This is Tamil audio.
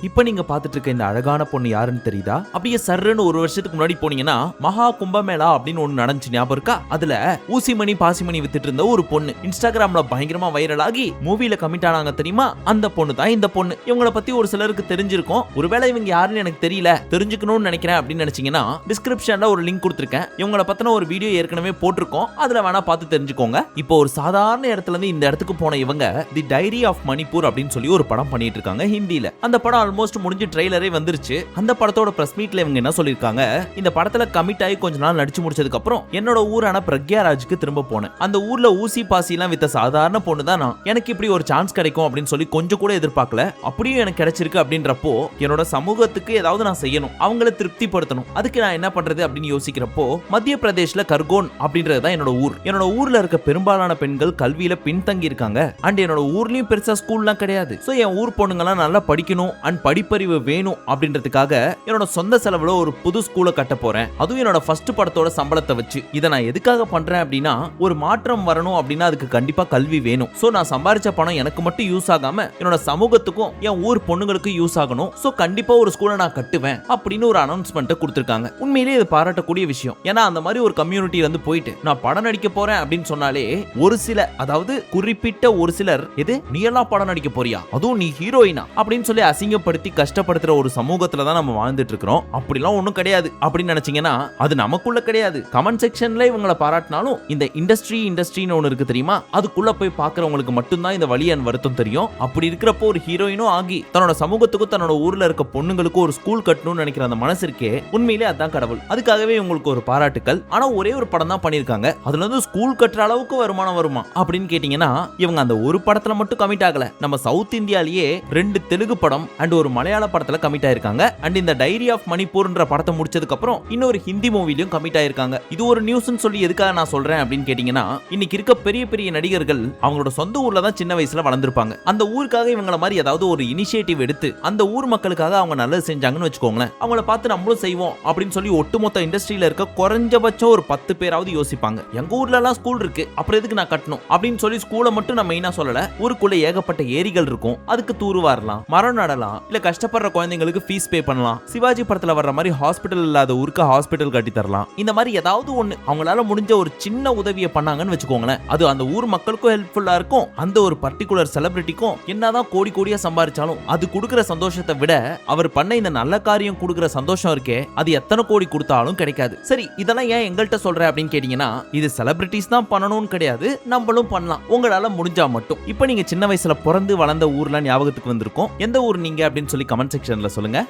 இப்ப நீங்க பாத்துட்டு இருக்க இந்த அழகான பொண்ணு யாருன்னு தெரியுதா? அப்படியே சர்ன்னு ஒரு வருஷத்துக்கு முன்னாடி போனீங்கன்னா மகா கும்பமேளா அப்படின்னு ஒண்ணு நடந்துச்சு, ஞாபகம் இருக்கா? அதுல ஊசிமணி பாசிமணி வித்துட்டு இருந்த ஒரு பொண்ணு இன்ஸ்டாகிராம்ல பயங்கரமா வைரல் ஆகி மூவில கமிட் ஆனாங்க தெரியுமா? அந்த பொண்ணு தான் இந்த பொண்ணு. இவங்கள பத்தி ஒரு சிலருக்கு தெரிஞ்சிருக்கும். ஒருவேளை இவங்க யாருன்னு எனக்கு தெரியல, தெரிஞ்சுக்கணும்னு நினைக்கிறேன் அப்படின்னு நினைச்சீங்கன்னா டிஸ்கிரிப்ஷன்ல ஒரு லிங்க் கொடுத்திருக்கேன். இவங்கள பத்தின ஒரு வீடியோ ஏற்கனவே போட்டிருக்கோம், அதுல வேணா பார்த்து தெரிஞ்சுக்கோங்க. இப்போ ஒரு சாதாரண இடத்துல இருந்து இந்த இடத்துக்கு போன இவங்க தி டைரி ஆஃப் மணிப்பூர் அப்படின்னு சொல்லி ஒரு படம் பண்ணிட்டு இருக்காங்க ஹிந்தில. அந்த படம் ஆல்மோஸ்ட் முடிஞ்சு ட்ரெய்லரே வந்துருச்சு. அந்த படத்தோட பிரஸ் மீட்ல இவங்க என்ன சொல்லிருக்காங்க, இந்த படத்துல கமிட் ஆகி கொஞ்ச நாள் நடிச்சு முடிச்சதுக்கு அப்புறம் என்னோட ஊரான பிரக்யாராஜுக்கு திரும்ப போனேன். அந்த ஊர்ல ஊசி பாசி எல்லாம் வித்த சாதாரண பொண்ணு தான் நான். எனக்கு இப்படி ஒரு சான்ஸ் கிடைக்கும் அப்படின்னு சொல்லி கொஞ்சம் கூட எதிர்பார்க்கல. அப்படியும் எனக்கு கிடைச்சிருக்கு அப்படின்றப்போ என்னோட சமூகத்துக்கு ஏதாவது நான் செய்யணும், அவங்கள திருப்திப்படுத்தணும். அதுக்கு நான் என்ன பண்றது அப்படின்னு யோசிக்கிறப்போ மத்திய பிரதேஷ்ல கர்கோன் அப்படின்றது தான் என்னோட ஊர். என்னோட ஊர்ல இருக்க பெரும்பாலான பெண்கள் கல்வியில பின்தங்கி இருக்காங்க. அண்ட் என்னோட ஊர்லயும் பெருசா ஸ்கூல்லாம் கிடையாது. சோ என் ஊர் பொண்ணுங்கலாம் நல்லா படிக்கணும் அண்ட் படிப்பறிவு வேணும் அப்படின்றதுக்காக என்னோட சொந்த செலவுல ஒரு புது ஸ்கூலை கட்ட போறேன். அதுவும் என்னோட ஃபர்ஸ்ட் படத்தோட சம்பளத்தை வச்சு. இதை நான் எதுக்காக பண்றேன் அப்படின்னா, ஒரு மாற்றம் வரணும் அப்படின்னா அதுக்கு கண்டிப்பா கல்வி வேணும். சோ நான் சம்பாரிச்ச பணம் எனக்கு மட்டும் யூஸ் ஆகாம என்னோட சமூகத்துக்கும் என் ஊர் பொண்ணுங்களுக்கு யூஸ் ஆகணும். சோ கண்டிப்பா ஒரு ஸ்கூலை நான் கட்டுவேன் அப்படின்னு ஒரு அனௌன்ஸ்மெண்ட் கொடுத்திருக்காங்க. உண்மையிலேயே இது பாராட்டக்கூடிய விஷயம். ஏன்னா அந்த மாதிரி ஒரு கம்யூனிட்டி வந்து போயிட்டு நான் படம் நடிக்க போறேன் அப்படின்னு சொன்னாலே ஒரு சில, அதாவது குறிப்பிட்ட ஒரு சிலர், எது நீ எல்லாம் படம் நடிக்க போறியா, அதுவும் நீ ஹீரோயினா அப்படின்னு சொல்லி அசிங்கப்படுத்தி கஷ்டப்படுத்துற ஒரு சமூகத்துல தான் நம்ம வாழ்ந்துட்டு இருக்கிறோம். அப்படிலாம் ஒண்ணும் கிடையாது அப்படின்னு நினைச்சீங்கன்னா அது நமக்குள்ள கிடையாது. கமெண்ட் செக்ஷன்ல இவங்களை பாராட்டினாலும் இந்த இண்டஸ்ட்ரின்னு ஒண்ணு இருக்கு தெரியுமா, அதுக்குள்ள போய் பாக்குறவங்களுக்கு மட்டும்தான் இந்த வலி அண்ட் வருத்தம் தெரியும். அப்படி இருக்கிறப்போ ஒரு ஹீரோயினும் ஆகி தன்னோட சமூகத்துக்கும் தன்னோட ஊர்ல இருக்க பொண்ணுங்களுக்கும் ஒரு ஸ்கூல் கட்டணும்னு நினைக்கிற அந்த மனசு இருக்கே, உண்மையிலே அதான் கடவுள். அதுக்காகவே உங்களுக்கு ஒரு பாராட்டுக்கள். ஆனா ஒரே ஒரு படம் தான் பண்ணிருக்காங்க. அதுல இருந்து ஸ்கூல் கட்டுற அளவுக்கு வருமானம் வருமா அப்படின்னு கேட்டீங்கன்னா, இவங்க அந்த ஒரு படத்துல மட்டும் கமிட் ஆகல. நம்ம சவுத் இந்தியாலேயே 2 தெலுங்கு படம் அண்ட் ஒரு மலையாள படத்துல கமிட் ஆயிருக்காங்க. அண்ட் இந்த டைரி ஆஃப் மணிப்பூர்ன்ற படத்தை முடிச்சதுக்கு அப்புறம் இன்னொரு ஹிந்தி மூவிலையும் கமிட் ஆயிருக்காங்க. இது ஒரு நியூஸ்னு சொல்லி எதுக்காக நான் சொல்றேன் அப்படின்னு கேட்டீங்கன்னா, இன்னைக்கு இருக்க பெரிய பெரிய நடிகர்கள் அவங்களோட சொந்த ஊர்ல தான் சின்ன வயசுல வளர்ந்திருப்பாங்க. அந்த ஊருக்காக இவங்கள மாதிரி ஏதாவது ஒரு இனிஷியேட்டிவ் எடுத்து அந்த ஊர் மக்களுக்காக அவங்க நல்லது செஞ்சாங்கன்னு வச்சுக்கோங்களேன், அவங்கள பார்த்து நம்மளும் செய்வோம் அப்படின்னு சொல்லி ஒட்டுமொத்த இண்டஸ்ட்ரியில இருக்க குறைஞ்சபட்சம் ஒரு 10 பேராவது யோசிப்பாங்க. எங்க ஊர்ல எல்லாம் ஸ்கூல் இருக்கு, அப்புறம் எதுக்கு நான் கட்டணும் அப்படின்னு சொல்லி ஸ்கூலை மட்டும் நான் மெயினா சொல்லல. ஊருக்குள்ள ஏகப்பட்ட ஏரிகள் இருக்கும், அதுக்கு தூர்வாரலாம், மரம் நடலாம், இல்ல கஷ்டப்படுற குழந்தைங்களுக்கு ஃபீஸ் பே பண்ணலாம். சிவாஜி படத்துல வர்ற மாதிரி ஹாஸ்பிடல் இல்லாத ஊருக்கு ஹாஸ்பிடல் கட்டி தரலாம். இந்த மாதிரி ஏதாவது ஒண்ணு அவங்களால முடிஞ்ச ஒரு சின்ன உதவியை பண்ணாங்கன்னு வச்சுக்கோங்களேன், அது அந்த ஊர் மக்களுக்கும் ஹெல்ப்ஃபுல்லா இருக்கும். அந்த ஒரு பர்டிகுலர் செலிபிரிட்டிக்கும் என்னதான் கோடி கோடியா சம்பாதிச்சாலும் அது கொடுக்கிற சந்தோஷத்தை விட அவர் பண்ண இந்த நல்ல காரியம் கொடுக்கிற சந்தோஷம் இருக்கே, அது எத்தனை கோடி கொடுத்தாலும் கிடைக்காது. சரி, இதெல்லாம் ஏன் எங்கள்கிட்ட சொல்றேன் அப்படின்னு கேட்டீங்கன்னா, இது செலிபிரிட்டிஸ் தான் பண்ணணும்னு கிடையாது, நம்மளும் பண்ணலாம் உங்களால முடிஞ்சா மட்டும். இப்போ நீங்க சின்ன வயசுல பிறந்து வளர்ந்த ஊர்ல ஞாபகத்துக்கு வந்திருக்கும். எந்த ஊர் நீங்க அப்படின்னு சொல்லி கமெண்ட் செக்ஷன்ல சொல்லுங்க.